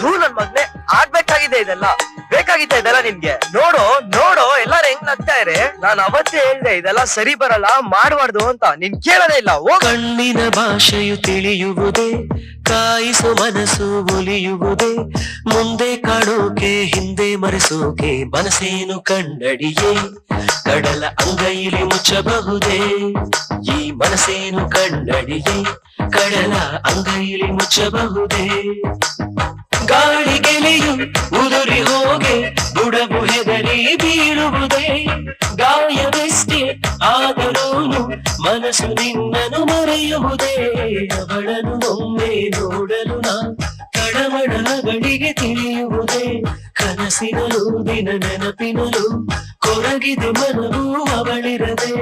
ಥೂ ನನ್ ಮಗ್ನೆ, ಆಗ್ಬೇಕಾಗಿದೆ ಇದೆಲ್ಲ, ಬೇಕಾಗಿತ್ತ ಇದೆಲ್ಲ ನಿನ್ಗೆ? ನೋಡು ನೋಡು ಎಲ್ಲಾರು ಹೆಂಗ್ ನಗ್ತಾ ಇರೆ. ನಾನ್ ಅವತ್ತೇ ಹೇಳ್ದೆ ಇದೆಲ್ಲ ಸರಿ ಬರಲ್ಲ, ಮಾಡ್ಬಾರ್ದು ಅಂತ. ನೀನ್ ಕೇಳೋದೇ ಇಲ್ಲ. ಕಣ್ಣಿನ ಭಾಷೆಯು ತಿಳಿಯುವುದೇ, ಕಾಯಿಸು ಮನಸ್ಸು ಒಲಿಯುವುದೇ, ಮುಂದೆ ಕಾಣೋಕೆ ಹಿಂದೆ ಮರೆಸೋಕೆ ಮನಸ್ಸೇನು ಕಣ್ಣಡಿಯೇ, ಕಡಲ ಅಂಗೈಲಿ ಮುಚ್ಚಬಹುದೇ ಈ ಮನಸ್ಸೇನು ಕಣ್ಣಡಿಯೇ, ಕಡಲ ಅಂಗೈಲಿ ಮುಚ್ಚಬಹುದೇ. ಗಾಳಿ ಗೆಲೆಯು ಉದುರಿ ಹೋಗೆ ಬುಡವು ಹೆದರಿ ಬೀಳುವುದೇ, ಗಾಯವೆಷ್ಟೇ ಆದರೂನು ಮನಸ್ಸು ನಿನ್ನನ್ನು ಮರೆಯುವುದೇ. ಅವಳನ್ನು ಒಮ್ಮೆ ನೋಡಲು ನಾ ತಡಮಡಗಳಿಗೆ ತಿಳಿಯುವುದೇ, ಕನಸಿನಲ್ಲೂ ದಿನ ನೆನಪಿನಲ್ಲೂ ಕೊರಗಿದೆ ಮನವೂ ಅವಳಿರದೆ.